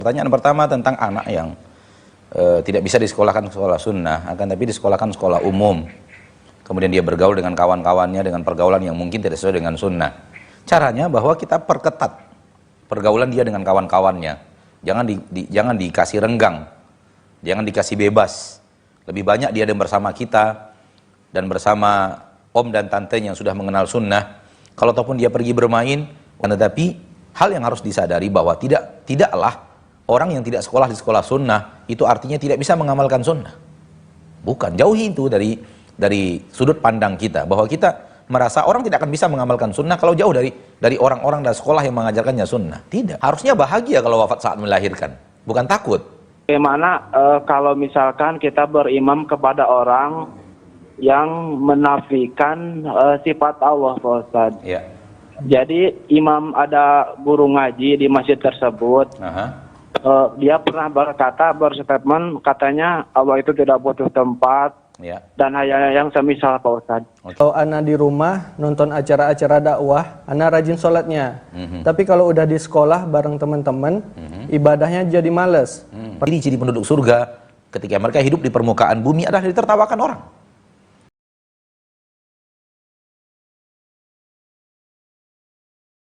Pertanyaan pertama tentang anak yang tidak bisa disekolahkan sekolah sunnah, akan tapi disekolahkan sekolah umum. Kemudian dia bergaul dengan kawan-kawannya dengan pergaulan yang mungkin tidak sesuai dengan sunnah. Caranya bahwa kita perketat pergaulan dia dengan kawan-kawannya. Jangan dikasih renggang, jangan dikasih bebas. Lebih banyak dia bersama kita dan bersama om dan tante yang sudah mengenal sunnah. Kalau ataupun dia pergi bermain, tetapi hal yang harus disadari bahwa tidaklah orang yang tidak sekolah di sekolah sunnah itu artinya tidak bisa mengamalkan sunnah. Bukan, jauhi itu dari sudut pandang kita, bahwa kita merasa orang tidak akan bisa mengamalkan sunnah kalau jauh dari orang-orang dan sekolah yang mengajarkannya sunnah. Tidak, harusnya bahagia kalau wafat saat melahirkan, bukan takut. Bagaimana kalau misalkan kita berimam kepada orang yang menafikan sifat Allah, Pak Ustadz? Ya. Jadi imam ada guru ngaji di masjid tersebut. Dia pernah berstatement katanya Allah itu tidak butuh tempat, ya, dan hanya yang semisal, Pak Ustadz. Kalau anak di rumah nonton acara-acara dakwah, anak rajin sholatnya. Tapi kalau udah di sekolah bareng teman-teman, ibadahnya jadi males. Ciri-ciri penduduk surga ketika mereka hidup di permukaan bumi adalah ditertawakan orang.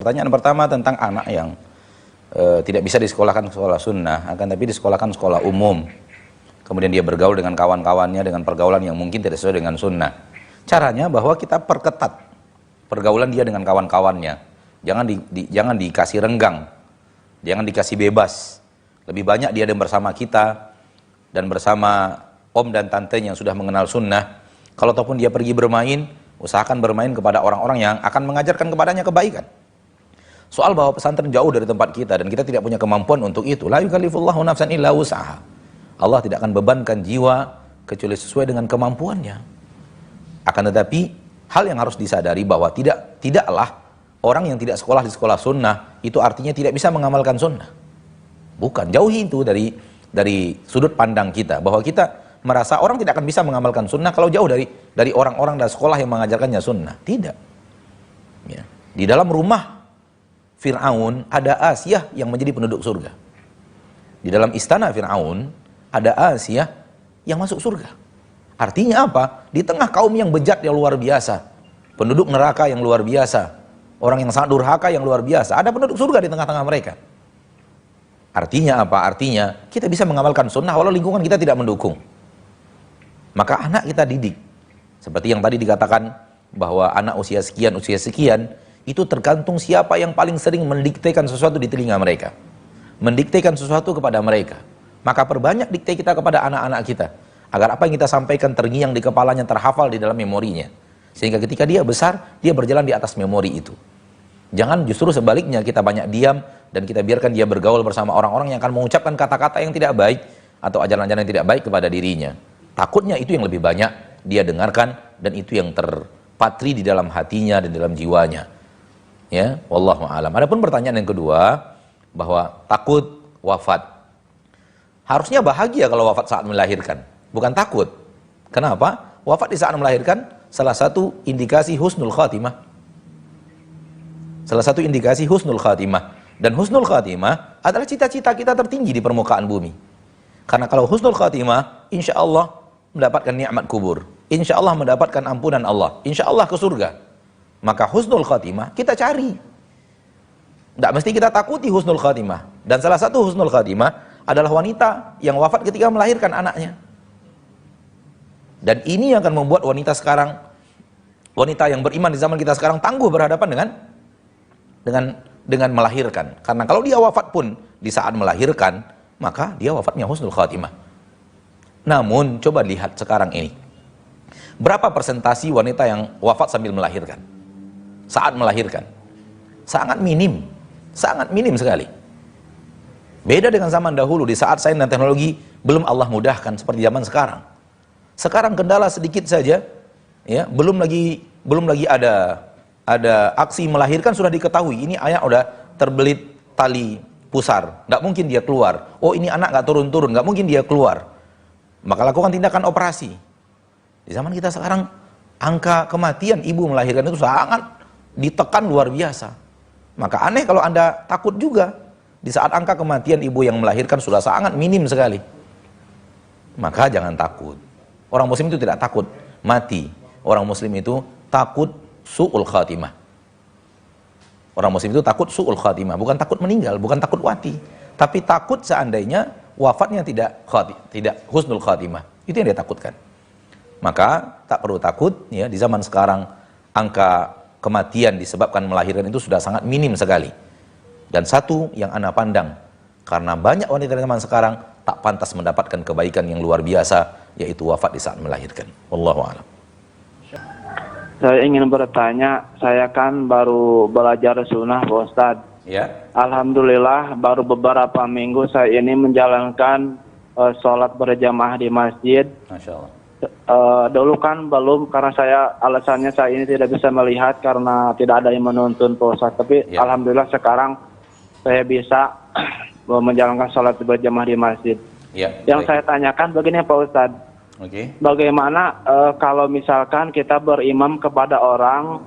Pertanyaan pertama tentang anak yang tidak bisa disekolahkan sekolah sunnah, akan tapi disekolahkan sekolah umum. Kemudian dia bergaul dengan kawan-kawannya dengan pergaulan yang mungkin tidak sesuai dengan sunnah. Caranya bahwa kita perketat pergaulan dia dengan kawan-kawannya. Jangan dikasih renggang, jangan dikasih bebas. Lebih banyak dia bersama kita dan bersama om dan tante yang sudah mengenal sunnah. Kalau ataupun dia pergi bermain, usahakan bermain kepada orang-orang yang akan mengajarkan kepadanya kebaikan. Soal bahwa pesantren jauh dari tempat kita dan kita tidak punya kemampuan untuk itu, la yukallifullahu nafsan illa wus'aha. Allah tidak akan bebankan jiwa kecuali sesuai dengan kemampuannya. Akan tetapi hal yang harus disadari bahwa tidaklah orang yang tidak sekolah di sekolah sunnah itu artinya tidak bisa mengamalkan sunnah. Bukan, jauhi itu dari sudut pandang kita, bahwa kita merasa orang tidak akan bisa mengamalkan sunnah kalau jauh dari orang-orang dan sekolah yang mengajarkannya sunnah. Tidak. Ya. Di dalam rumah Fir'aun ada Asiyah yang menjadi penduduk surga. Di dalam istana Fir'aun ada Asiyah yang masuk surga. Artinya apa? Di tengah kaum yang bejat yang luar biasa, penduduk neraka yang luar biasa, orang yang sangat durhaka yang luar biasa, ada penduduk surga di tengah-tengah mereka. Artinya apa? Artinya kita bisa mengamalkan sunnah walau lingkungan kita tidak mendukung. Maka anak kita didik. Seperti yang tadi dikatakan bahwa anak usia sekian, itu tergantung siapa yang paling sering mendiktekan sesuatu di telinga mereka. Mendiktekan sesuatu kepada mereka. Maka perbanyak dikte kita kepada anak-anak kita. Agar apa yang kita sampaikan terngiang di kepalanya, terhafal di dalam memorinya. Sehingga ketika dia besar, dia berjalan di atas memori itu. Jangan justru sebaliknya kita banyak diam dan kita biarkan dia bergaul bersama orang-orang yang akan mengucapkan kata-kata yang tidak baik atau ajaran-ajaran yang tidak baik kepada dirinya. Takutnya itu yang lebih banyak dia dengarkan dan itu yang terpatri di dalam hatinya dan dalam jiwanya. Ya, wallahu a'lam. Adapun pertanyaan yang kedua, bahwa takut wafat. Harusnya bahagia kalau wafat saat melahirkan, bukan takut. Kenapa? Wafat di saat melahirkan salah satu indikasi husnul khatimah. Salah satu indikasi husnul khatimah. Dan husnul khatimah adalah cita-cita kita tertinggi di permukaan bumi. Karena kalau husnul khatimah, insya Allah mendapatkan nikmat kubur. Insya Allah mendapatkan ampunan Allah. Insya Allah ke surga. Maka husnul khatimah kita cari. Tidak mesti kita takuti husnul khatimah. Dan salah satu husnul khatimah adalah wanita yang wafat ketika melahirkan anaknya. Dan ini yang akan membuat wanita sekarang, wanita yang beriman di zaman kita sekarang tangguh berhadapan dengan melahirkan. Karena kalau dia wafat pun di saat melahirkan, maka dia wafatnya husnul khatimah. Namun coba lihat sekarang ini. Berapa persentasi wanita yang wafat sambil melahirkan? Saat melahirkan sangat minim sekali. Beda dengan zaman dahulu, di saat sains dan teknologi belum Allah mudahkan seperti zaman sekarang. Sekarang kendala sedikit saja, ya, belum lagi ada aksi melahirkan sudah diketahui ini anak udah terbelit tali pusar, nggak mungkin dia keluar. Oh, ini anak nggak turun-turun, nggak mungkin dia keluar. Maka lakukan tindakan operasi. Di zaman kita sekarang angka kematian ibu melahirkan itu sangat ditekan luar biasa. Maka aneh kalau Anda takut juga. di saat angka kematian ibu yang melahirkan sudah sangat minim sekali. Maka jangan takut. Orang muslim itu tidak takut mati. Orang muslim itu takut su'ul khatimah. Orang muslim itu takut su'ul khatimah, bukan takut meninggal, bukan takut mati, tapi takut seandainya wafatnya tidak husnul khatimah. Itu yang dia takutkan. Maka tak perlu takut ya, di zaman sekarang angka kematian disebabkan melahirkan itu sudah sangat minim sekali. Dan satu yang ana pandang, karena banyak wanita di zaman sekarang tak pantas mendapatkan kebaikan yang luar biasa, yaitu wafat di saat melahirkan. Wallahu a'lam. Saya ingin bertanya, saya kan baru belajar sunnah Pak Ustadz. Ya. Alhamdulillah baru beberapa minggu saya ini menjalankan sholat berjamaah di masjid. Masya Allah. Dulu kan belum, karena alasannya saya ini tidak bisa melihat karena tidak ada yang menuntun Pak Ustadz. Tapi ya, alhamdulillah sekarang saya bisa menjalankan sholat berjamaah di masjid. Ya, yang saya tanyakan begini Pak Ustadz. Okay. Bagaimana kalau misalkan kita berimam kepada orang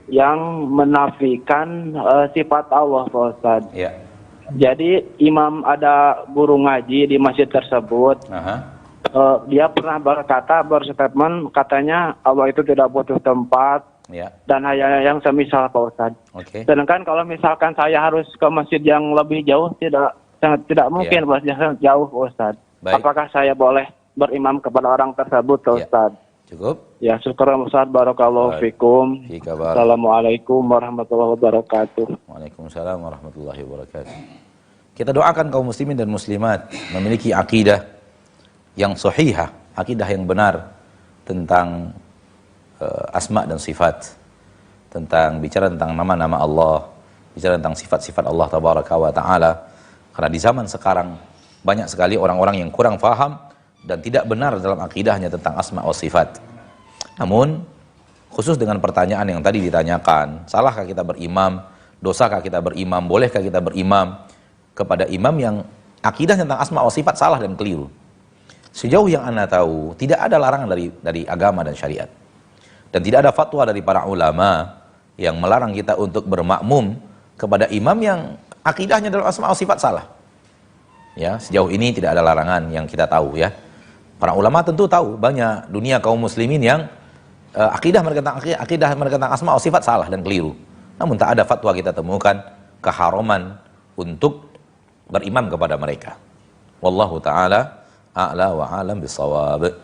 yang menafikan sifat Allah, Pak Ustadz? Ya. Jadi imam ada guru ngaji di masjid tersebut. Dia pernah berstatement katanya Allah itu tidak butuh tempat. Ya. Dan hanya yang semisal, Pak Ustadz. Okay. Sedangkan kalau misalkan saya harus ke masjid yang lebih jauh, tidak mungkin, Pak, jauh, Pak Ustadz. Baik. Apakah saya boleh berimam kepada orang tersebut, Ustaz? Cukup? Ya, syukur Ustaz, barakallahu fikum. Assalamualaikum warahmatullahi wabarakatuh. Waalaikumsalam warahmatullahi wabarakatuh. Kita doakan kaum muslimin dan muslimat memiliki akidah yang sahihah, akidah yang benar tentang asma dan sifat, tentang bicara tentang nama-nama Allah, bicara tentang sifat-sifat Allah tabaraka wa taala. Karena di zaman sekarang banyak sekali orang-orang yang kurang faham dan tidak benar dalam akidahnya tentang asma wa sifat. Namun, khusus dengan pertanyaan yang tadi ditanyakan, salahkah kita berimam, dosakah kita berimam, bolehkah kita berimam kepada imam yang akidahnya tentang asma wa sifat salah dan keliru. Sejauh yang Anda tahu, tidak ada larangan dari agama dan syariat. Dan tidak ada fatwa dari para ulama yang melarang kita untuk bermakmum kepada imam yang akidahnya dalam asma wa sifat salah. Ya, sejauh ini tidak ada larangan yang kita tahu ya. Para ulama tentu tahu banyak dunia kaum muslimin yang akidah mereka tentang asma wa sifat salah dan keliru. Namun tak ada fatwa kita temukan keharaman untuk berimam kepada mereka. Wallahu taala a'la wa alam bisawab.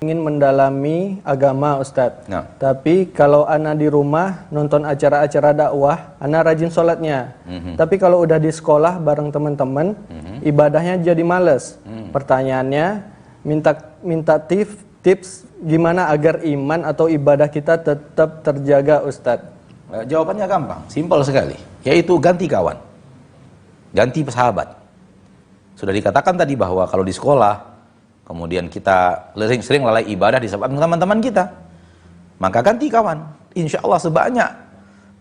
Ingin mendalami agama, Ustadz. Nah. Tapi kalau ana di rumah nonton acara-acara dakwah, ana rajin sholatnya. Tapi kalau udah di sekolah bareng teman-teman, ibadahnya jadi males. Pertanyaannya, minta tips gimana agar iman atau ibadah kita tetap terjaga, Ustadz. Jawabannya gampang, simpel sekali, yaitu ganti kawan, ganti sahabat. Sudah dikatakan tadi bahwa kalau di sekolah kemudian kita sering lalai ibadah disebabkan teman-teman kita, maka ganti kawan. Insya Allah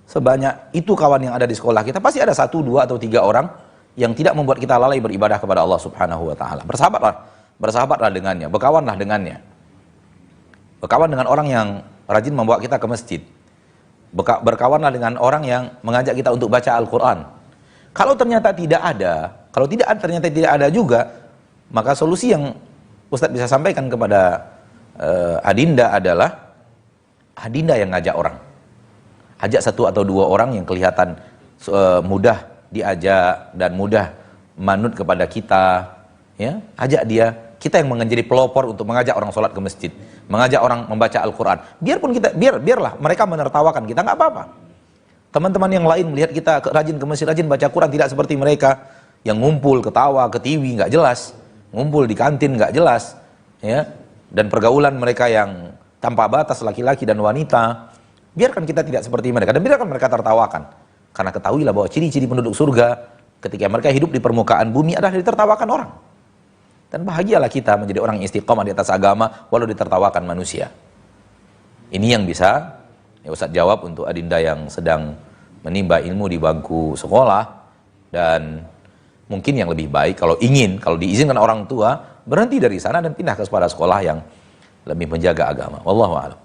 sebanyak itu kawan yang ada di sekolah kita, pasti ada 1, 2, atau 3 orang yang tidak membuat kita lalai beribadah kepada Allah Subhanahu wa taala. Bersahabatlah dengannya, berkawanlah dengannya. Berkawan dengan orang yang rajin membawa kita ke masjid. Berkawanlah dengan orang yang mengajak kita untuk baca Al-Quran. Kalau ternyata ternyata tidak ada juga, maka solusi yang Ustadz bisa sampaikan kepada Adinda adalah Adinda yang ngajak orang. Ajak 1 atau 2 orang yang kelihatan mudah diajak dan mudah manut kepada kita, ya, ajak dia. Kita yang menjadi pelopor untuk mengajak orang sholat ke masjid, mengajak orang membaca Al-Quran. Biarlah mereka menertawakan kita, nggak apa-apa. Teman-teman yang lain melihat kita rajin ke masjid, rajin baca Quran, tidak seperti mereka yang ngumpul, ketawa, ketiwi, nggak jelas, ngumpul di kantin nggak jelas, ya, dan pergaulan mereka yang tanpa batas laki-laki dan wanita. Biarkan kita tidak seperti mereka dan biarkan mereka tertawakan. Karena ketahuilah bahwa ciri-ciri penduduk surga ketika mereka hidup di permukaan bumi adalah ditertawakan orang. Dan bahagialah kita menjadi orang yang istiqomah di atas agama walau ditertawakan manusia. Ini yang bisa ya Ustadz jawab untuk Adinda yang sedang menimba ilmu di bangku sekolah. Dan mungkin yang lebih baik kalau diizinkan orang tua, berhenti dari sana dan pindah ke sekolah yang lebih menjaga agama. Wallahu a'lam.